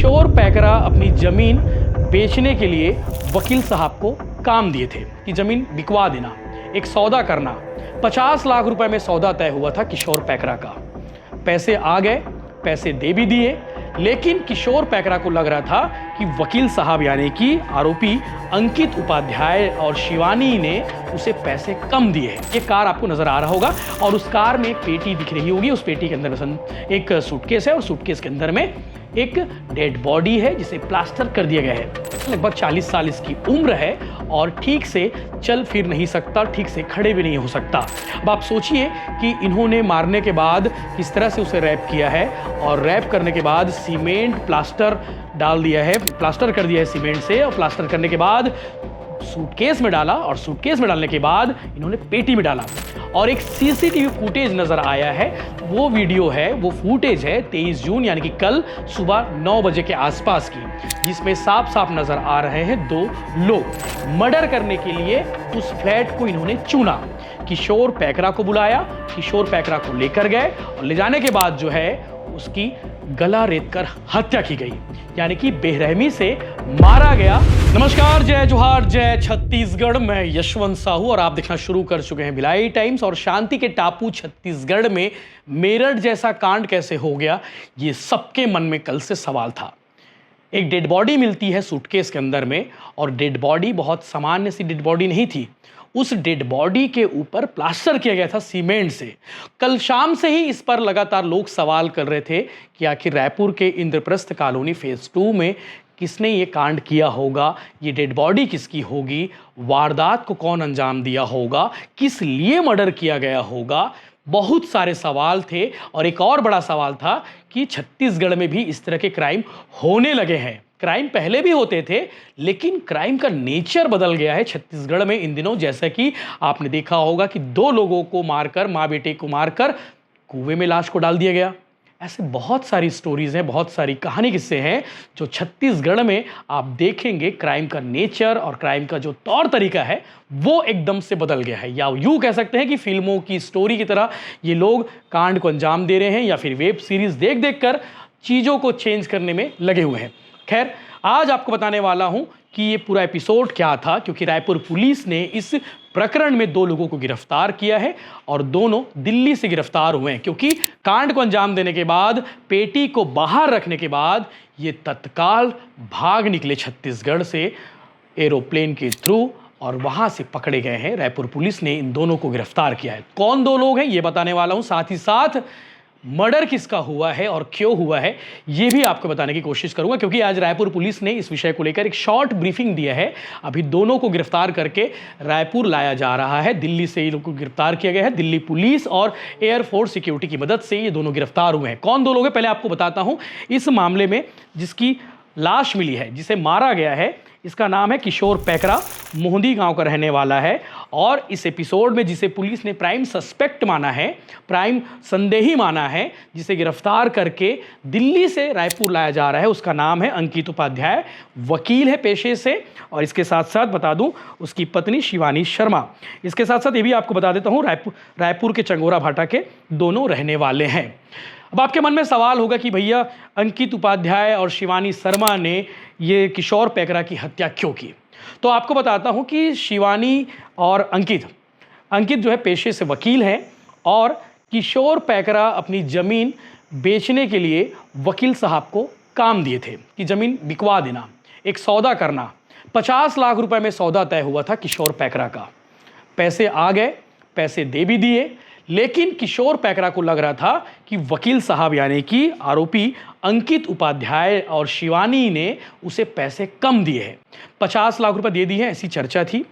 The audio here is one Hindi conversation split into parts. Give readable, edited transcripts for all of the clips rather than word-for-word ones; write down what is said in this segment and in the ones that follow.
किशोर पैकरा अपनी जमीन बेचने के लिए वकील साहब को काम दिए थे कि जमीन बिकवा देना, एक सौदा करना। 50 लाख रुपए में सौदा तय हुआ था किशोर पैकरा का। पैसे आ गए, पैसे दे भी दिए, लेकिन किशोर पैकरा को लग रहा था कि वकील साहब यानी कि आरोपी अंकित उपाध्याय और शिवानी ने उसे पैसे कम दिए हैं। ये कार आपको नजर आ रहा होगा और उस कार में एक पेटी दिख रही होगी। उस पेटी के अंदर एक सूटकेस है और सूटकेस के अंदर में एक डेड बॉडी है जिसे प्लास्टर कर दिया गया है। लगभग 40 साल इसकी उम्र है और ठीक से चल फिर नहीं सकता, ठीक से खड़े भी नहीं हो सकता। अब आप सोचिए कि इन्होंने मारने के बाद किस तरह से उसे रैप किया है और रैप करने के बाद सीमेंट प्लास्टर डाल दिया है, प्लास्टर कर दिया है सीमेंट से, और प्लास्टर करने के बाद सूटकेस में डाला और सूटकेस में डालने के बाद इन्होंने पेटी में डाला। और एक सीसीटीवी फुटेज नजर आया है, वो वीडियो है, वो फुटेज है 23 जून यानी कि कल सुबह 9 बजे के आसपास की, जिसमें साफ साफ नजर आ रहे हैं दो लोग मर्डर करने के लिए उस फ्लैट को इन्होंने चुना। किशोर पैकरा को बुलाया, किशोर पैकरा को लेकर गए और ले जाने के बाद जो है उसकी गला रेतकर हत्या की गई, यानी कि बेरहमी से मारा गया। नमस्कार, जय जोहार, जय छत्तीसगढ़। मैं यशवंत साहू और आप देखना शुरू कर चुके हैं भिलाई टाइम्स। और शांति के टापू छत्तीसगढ़ में मेरठ जैसा कांड कैसे हो गया, ये सबके मन में कल से सवाल था। एक डेड बॉडी मिलती है सूटकेस के अंदर में, और डेड बॉडी बहुत सामान्य सी डेड बॉडी नहीं थी। उस डेड बॉडी के ऊपर प्लास्टर किया गया था सीमेंट से। कल शाम से ही इस पर लगातार लोग सवाल कर रहे थे कि आखिर रायपुर के इंद्रप्रस्थ कॉलोनी फेज 2 में किसने ये कांड किया होगा, ये डेड बॉडी किसकी होगी, वारदात को कौन अंजाम दिया होगा, किस लिए मर्डर किया गया होगा। बहुत सारे सवाल थे। और एक और बड़ा सवाल था कि छत्तीसगढ़ में भी इस तरह के क्राइम होने लगे हैं। क्राइम पहले भी होते थे, लेकिन क्राइम का नेचर बदल गया है छत्तीसगढ़ में इन दिनों। जैसे कि आपने देखा होगा कि 2 लोगों को मारकर, माँ बेटे को मारकर कुएं में लाश को डाल दिया गया। ऐसे बहुत सारी स्टोरीज हैं, बहुत सारी कहानी किस्से हैं जो छत्तीसगढ़ में आप देखेंगे। क्राइम का नेचर और क्राइम का जो तौर तरीका है वो एकदम से बदल गया है, या यूँ कह सकते हैं कि फिल्मों की स्टोरी की तरह ये लोग कांड को अंजाम दे रहे हैं, या फिर वेब सीरीज देख देख कर चीज़ों को चेंज करने में लगे हुए हैं। खैर, आज आपको बताने वाला हूं कि ये पूरा एपिसोड क्या था, क्योंकि रायपुर पुलिस ने इस प्रकरण में 2 लोगों को गिरफ्तार किया है और दोनों दिल्ली से गिरफ्तार हुए हैं। क्योंकि कांड को अंजाम देने के बाद, पेटी को बाहर रखने के बाद ये तत्काल भाग निकले छत्तीसगढ़ से एरोप्लेन के थ्रू, और वहां से पकड़े गए हैं। रायपुर पुलिस ने इन दोनों को गिरफ्तार किया है। कौन 2 लोग हैं ये बताने वाला हूं, साथ ही साथ मर्डर किसका हुआ है और क्यों हुआ है ये भी आपको बताने की कोशिश करूंगा। क्योंकि आज रायपुर पुलिस ने इस विषय को लेकर एक शॉर्ट ब्रीफिंग दिया है। अभी दोनों को गिरफ्तार करके रायपुर लाया जा रहा है। दिल्ली से ये लोग को गिरफ्तार किया गया है। दिल्ली पुलिस और एयरफोर्स सिक्योरिटी की मदद से ये दोनों गिरफ्तार हुए हैं। कौन 2 लोग हैं पहले आपको बताता हूं। इस मामले में जिसकी लाश मिली है, जिसे मारा गया है, इसका नाम है किशोर पैकरा, मोहदी गांव का रहने वाला है। और इस एपिसोड में जिसे पुलिस ने प्राइम सस्पेक्ट माना है, प्राइम संदेही माना है, जिसे गिरफ्तार करके दिल्ली से रायपुर लाया जा रहा है, उसका नाम है अंकित उपाध्याय। वकील है पेशे से, और इसके साथ साथ बता दूं उसकी पत्नी शिवानी शर्मा। इसके साथ साथ ये भी आपको बता देता हूँ रायपुर के चंगोरा भाटा के दोनों रहने वाले हैं। अब आपके मन में सवाल होगा कि भैया अंकित उपाध्याय और शिवानी शर्मा ने ये किशोर पैकरा की हत्या क्यों की। तो आपको बताता हूं कि शिवानी और अंकित जो है पेशे से वकील हैं, और किशोर पैकरा अपनी ज़मीन बेचने के लिए वकील साहब को काम दिए थे कि ज़मीन बिकवा देना, एक सौदा करना। 50 लाख रुपए में सौदा तय हुआ था किशोर पैकरा का। पैसे आ गए, पैसे दे भी दिए, लेकिन किशोर पैकरा को लग रहा था कि वकील साहब यानी कि आरोपी अंकित उपाध्याय और शिवानी ने उसे पैसे कम दिए हैं। 50 लाख रुपए दे दिए हैं, ऐसी चर्चा थी।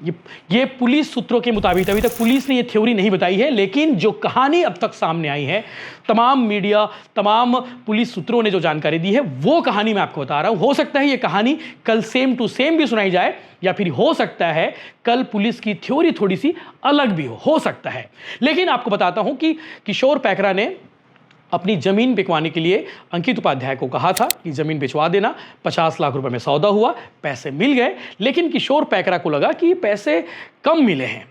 ये पुलिस सूत्रों के मुताबिक, अभी तक पुलिस ने ये थ्योरी नहीं बताई है, लेकिन जो कहानी अब तक सामने आई है, तमाम मीडिया, तमाम पुलिस सूत्रों ने जो जानकारी दी है, वो कहानी मैं आपको बता रहा हूं। हो सकता है ये कहानी कल सेम टू सेम भी सुनाई जाए, या फिर हो सकता है कल पुलिस की थ्योरी थोड़ी सी अलग भी हो सकता है। लेकिन आपको बताता हूं कि किशोर पैकरा ने अपनी ज़मीन बिकवाने के लिए अंकित उपाध्याय को कहा था कि ज़मीन बिचवा देना। 50 लाख रुपए में सौदा हुआ, पैसे मिल गए, लेकिन किशोर पैकरा को लगा कि पैसे कम मिले हैं,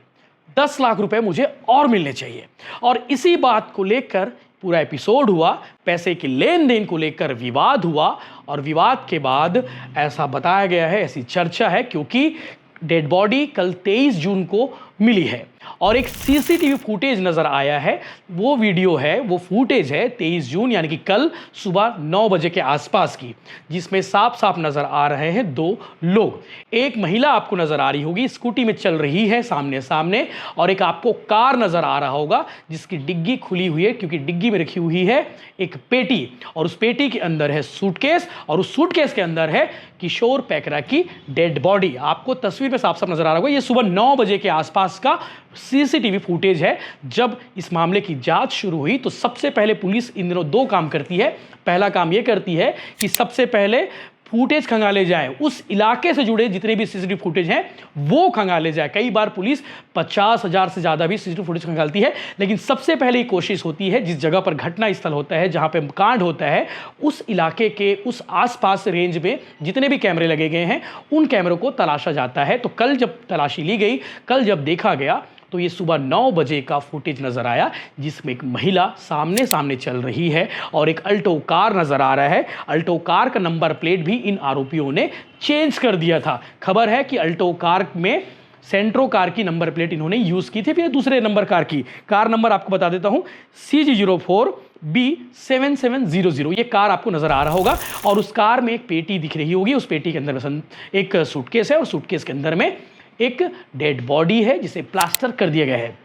10 लाख रुपए मुझे और मिलने चाहिए। और इसी बात को लेकर पूरा एपिसोड हुआ, पैसे के लेन देन को लेकर विवाद हुआ और विवाद के बाद ऐसा बताया गया है, ऐसी चर्चा है, क्योंकि डेड बॉडी कल 23 जून को मिली है और एक सीसीटीवी फुटेज नजर आया है। वो वीडियो है, वो फुटेज है 23 जून यानी कि कल सुबह 9 बजे के आसपास की, जिसमें साफ साफ नजर आ रहे हैं 2 लोग। एक महिला आपको नजर आ रही होगी, स्कूटी में चल रही है सामने सामने, और एक आपको कार नजर आ रहा होगा जिसकी डिग्गी खुली हुई है, क्योंकि डिग्गी में रखी हुई है एक पेटी और उस पेटी के अंदर है सूटकेस और उस सूटकेस के अंदर है किशोर पैकरा की डेड बॉडी। आपको तस्वीर में साफ साफ नजर आ रहा होगा, ये सुबह 9 बजे के आसपास का सीसीटीवी फुटेज है। जब इस मामले की जांच शुरू हुई तो सबसे पहले पुलिस इन दिनों 2 काम करती है। पहला काम यह करती है कि सबसे पहले फुटेज खंगाले जाए, उस इलाके से जुड़े जितने भी सीसीटीवी फुटेज हैं वो खंगाले जाए। कई बार पुलिस 50,000 से ज़्यादा भी सीसीटीवी फुटेज खंगालती है, लेकिन सबसे पहले ये कोशिश होती है जिस जगह पर घटना स्थल होता है, जहाँ पे कांड होता है, उस इलाके के उस आसपास रेंज में जितने भी कैमरे लगे गए हैं उन कैमरों को तलाशा जाता है। तो कल जब तलाशी ली गई, कल जब देखा गया तो ये सुबह 9 बजे का फुटेज नज़र आया, जिसमें एक महिला सामने सामने चल रही है और एक अल्टो कार नज़र आ रहा है। अल्टो कार का नंबर प्लेट भी इन आरोपियों ने चेंज कर दिया था। खबर है कि अल्टो कार में सेंट्रो कार की नंबर प्लेट इन्होंने यूज़ की थी, फिर दूसरे नंबर कार की। कार नंबर आपको बता देता हूँ, CG04B7700। ये कार आपको नज़र आ रहा होगा और उस कार में एक पेटी दिख रही होगी। उस पेटी के अंदर एक सूटकेस है और सूटकेस के अंदर में एक डेड बॉडी है जिसे प्लास्टर कर दिया गया है।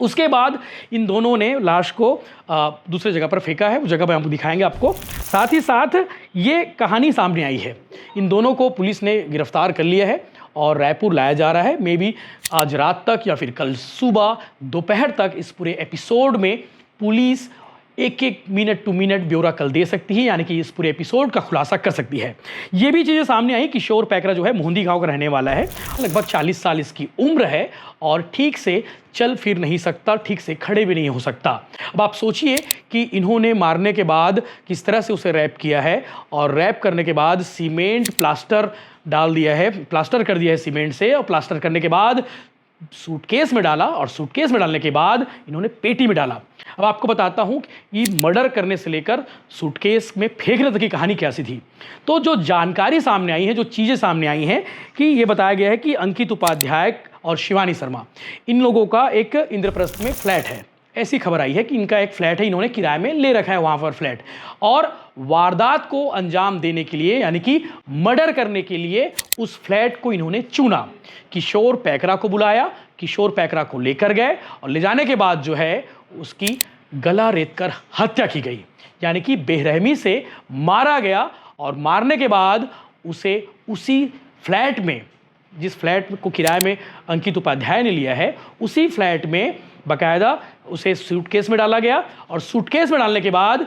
उसके बाद इन दोनों ने लाश को दूसरे जगह पर फेंका है, उस जगह पर हम दिखाएंगे आपको। साथ ही साथ ये कहानी सामने आई है, इन दोनों को पुलिस ने गिरफ्तार कर लिया है और रायपुर लाया जा रहा है। मे बी आज रात तक या फिर कल सुबह दोपहर तक इस पूरे एपिसोड में पुलिस एक मिनट टू मिनट ब्यौरा कल दे सकती है, यानी कि इस पूरे एपिसोड का खुलासा कर सकती है। ये भी चीज़ें सामने आई, किशोर पैकरा जो है मोहंदी गांव का रहने वाला है, लगभग 40 साल इसकी उम्र है और ठीक से चल फिर नहीं सकता, ठीक से खड़े भी नहीं हो सकता। अब आप सोचिए कि इन्होंने मारने के बाद किस तरह से उसे रैप किया है और रैप करने के बाद सीमेंट प्लास्टर डाल दिया है, प्लास्टर कर दिया है सीमेंट से, और प्लास्टर करने के बाद सूटकेस में डाला और सूटकेस में डालने के बाद इन्होंने पेटी में डाला। अब आपको बताता हूं कि मर्डर करने से लेकर सूटकेस में फेंकने तक की कहानी कैसी थी। तो जो जानकारी सामने आई है, जो चीज़ें सामने आई हैं, कि ये बताया गया है कि अंकित उपाध्याय और शिवानी शर्मा, इन लोगों का एक इंद्रप्रस्थ में फ्लैट है। ऐसी खबर आई है कि इनका एक फ्लैट है, इन्होंने किराए में ले रखा है वहाँ पर फ्लैट, और वारदात को अंजाम देने के लिए यानी कि मर्डर करने के लिए उस फ्लैट को इन्होंने चुना। किशोर पैकरा को बुलाया, किशोर पैकरा को लेकर गए और ले जाने के बाद जो है उसकी गला रेतकर हत्या की गई, यानी कि बेरहमी से मारा गया। और मारने के बाद उसे उसी फ्लैट में, जिस फ्लैट को किराए में अंकित उपाध्याय ने लिया है, उसी फ्लैट में बाकायदा उसे सूटकेस में डाला गया और सूटकेस में डालने के बाद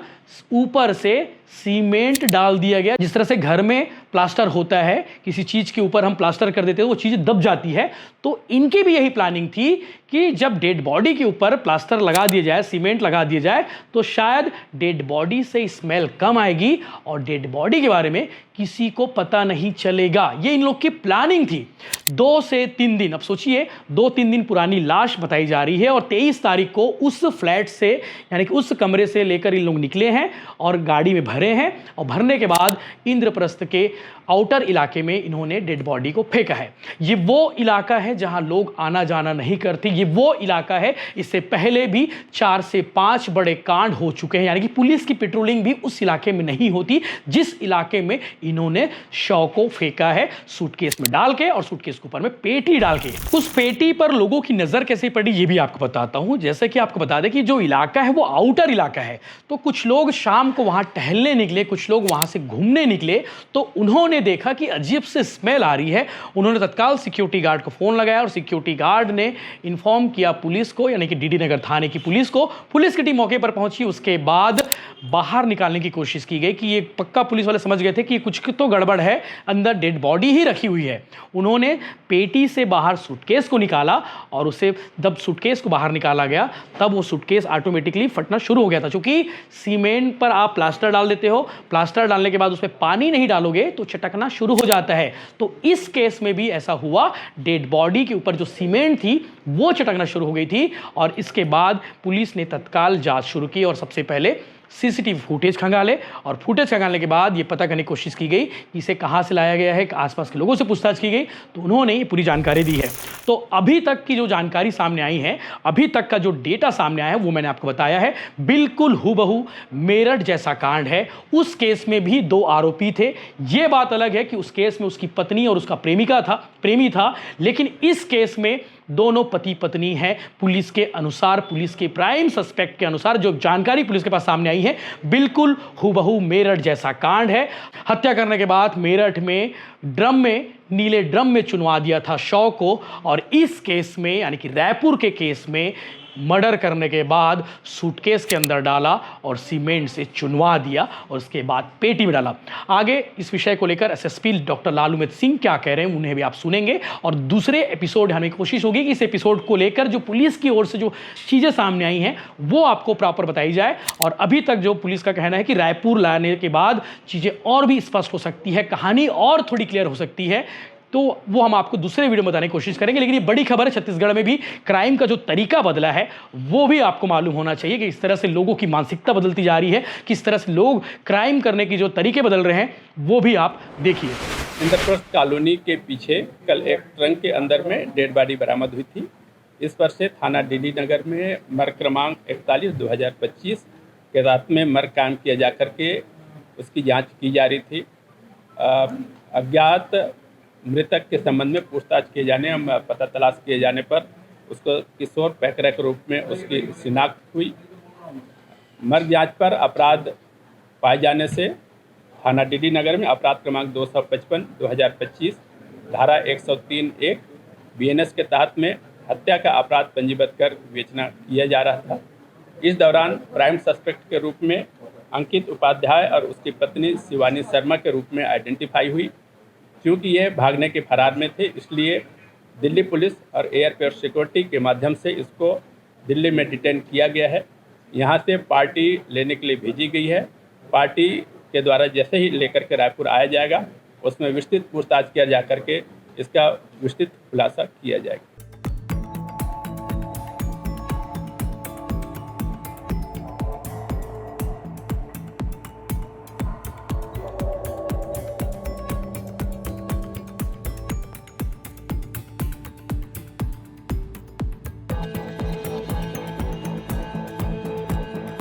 ऊपर से सीमेंट डाल दिया गया। जिस तरह से घर में प्लास्टर होता है, किसी चीज़ के ऊपर हम प्लास्टर कर देते हैं वो चीज़ दब जाती है, तो इनकी भी यही प्लानिंग थी कि जब डेड बॉडी के ऊपर प्लास्टर लगा दिया जाए, सीमेंट लगा दिया जाए, तो शायद डेड बॉडी से स्मेल कम आएगी और डेड बॉडी के बारे में किसी को पता नहीं चलेगा। ये इन लोग की प्लानिंग थी। 2 से 3 दिन, अब सोचिए 2-3 दिन पुरानी लाश बताई जा रही है और 23 तारीख को उस फ्लैट से यानी कि उस कमरे से लेकर इन लोग निकले हैं और गाड़ी में भरे हैं और भरने के बाद इंद्रप्रस्थ के आउटर इलाके में इन्होंने डेड बॉडी को फेंका है। ये वो इलाका है जहां लोग आना जाना नहीं करते, ये वो इलाका है, इससे पहले भी 4 से 5 बड़े कांड हो चुके हैं, यानी कि पुलिस की पेट्रोलिंग भी उस इलाके में नहीं होती जिस इलाके में इन्होंने शव को फेंका है, सूटकेस में डाल के और सूटकेस के ऊपर में पेटी डाल के। उस पेटी पर लोगों की नजर कैसे पड़ी ये भी आपको बताता हूं। जैसे कि आपको बता दें कि जो इलाका है वो आउटर इलाका है, तो कुछ लोग शाम को वहां टहलने निकले, कुछ लोग वहां से घूमने निकले, तो उन्होंने देखा कि अजीब से स्मेल आ रही है। उन्होंने तत्काल सिक्योरिटी गार्ड को फोन लगाया और सिक्योरिटी गार्ड ने इन्फॉर्म किया पुलिस को, यानी कि डीडी नगर थाने की पुलिस को। पुलिस की टीम मौके पर पहुंची। उसके बाद बाहर निकालने की कोशिश की गई कि ये पक्का पुलिस वाले समझ गए थे कि कुछ तो गड़बड़ है, अंदर डेड बॉडी ही रखी हुई है। उन्होंने पेटी से बाहर सूटकेस को निकाला और उसे जब सूटकेस को बाहर निकाला गया तब वो सूटकेस ऑटोमेटिकली फटना शुरू हो गया था। क्योंकि सीमेंट पर आप प्लास्टर डाल देते हो, प्लास्टर डालने के बाद उसमें पानी नहीं डालोगे तो चटकना शुरू हो जाता है। तो इस केस में भी ऐसा हुआ, डेड बॉडी के ऊपर जो सीमेंट थी वो चटकना शुरू हो गई थी और इसके बाद पुलिस ने तत्काल जांच शुरू की और सबसे पहले सीसीटीवी फुटेज खंगाले और फुटेज खंगालने के बाद ये पता करने की कोशिश की गई कि इसे कहाँ से लाया गया है, आसपास के लोगों से पूछताछ की गई तो उन्होंने ये पूरी जानकारी दी है। तो अभी तक की जो जानकारी सामने आई है, अभी तक का जो डेटा सामने आया है वो मैंने आपको बताया है, बिल्कुल हूबहू मेरठ जैसा कांड है। उस केस में भी 2 आरोपी थे। ये बात अलग है कि उस केस में उसकी पत्नी और उसका प्रेमी था, लेकिन इस केस में दोनों पति पत्नी हैं। पुलिस के अनुसार, पुलिस के प्राइम सस्पेक्ट के अनुसार जो जानकारी पुलिस के पास सामने आई है, बिल्कुल हूबहू मेरठ जैसा कांड है। हत्या करने के बाद मेरठ में नीले ड्रम में चुनवा दिया था शव को और इस केस में यानी कि रायपुर के केस में मर्डर करने के बाद सूटकेस के अंदर डाला और सीमेंट से चुनवा दिया और उसके बाद पेटी में डाला। आगे इस विषय को लेकर एसएसपी डॉक्टर लालूमेद सिंह क्या कह रहे हैं उन्हें भी आप सुनेंगे और दूसरे एपिसोड हमें कोशिश होगी कि इस एपिसोड को लेकर जो पुलिस की ओर से जो चीज़ें सामने आई हैं वो आपको प्रॉपर बताई जाए। और अभी तक जो पुलिस का कहना है कि रायपुर लाने के बाद चीज़ें और भी स्पष्ट हो सकती है, कहानी और थोड़ी क्लियर हो सकती है, तो वो हम आपको दूसरे वीडियो में बताने की कोशिश करेंगे। लेकिन ये बड़ी खबर है, छत्तीसगढ़ में भी क्राइम का जो तरीका बदला है वो भी आपको मालूम होना चाहिए कि इस तरह से लोगों की मानसिकता बदलती जा रही है, किस तरह से लोग क्राइम करने की जो तरीके बदल रहे हैं वो भी आप देखिए। इंद्रप्रस्थ कॉलोनी के पीछे कल एक ट्रंक के अंदर में डेड बॉडी बरामद हुई थी। इस पर से थाना डीडी नगर में मर्ग क्रमांक 41/2025 के रात में मर्ग कायम किया जा करके उसकी जांच की जा रही थी। अज्ञात मृतक के संबंध में पूछताछ किए जाने, पता तलाश किए जाने पर उसको किशोर पैकरा के रूप में उसकी शिनाख्त हुई। मर्ग जांच पर अपराध पाए जाने से थाना डीडी नगर में अपराध क्रमांक 255/2025 धारा 103(1) बीएनएस के तहत में हत्या का अपराध पंजीबद्ध कर विवेचना किया जा रहा था। इस दौरान प्राइम सस्पेक्ट के रूप में अंकित उपाध्याय और उसकी पत्नी शिवानी शर्मा के रूप में आइडेंटिफाई हुई। क्योंकि ये भागने के फरार में थे, इसलिए दिल्ली पुलिस और एयरपोर्ट सिक्योरिटी के माध्यम से इसको दिल्ली में डिटेन किया गया है। यहाँ से पार्टी लेने के लिए भेजी गई है। पार्टी के द्वारा जैसे ही लेकर के रायपुर आया जाएगा उसमें विस्तृत पूछताछ किया जा करके इसका विस्तृत खुलासा किया जाएगा।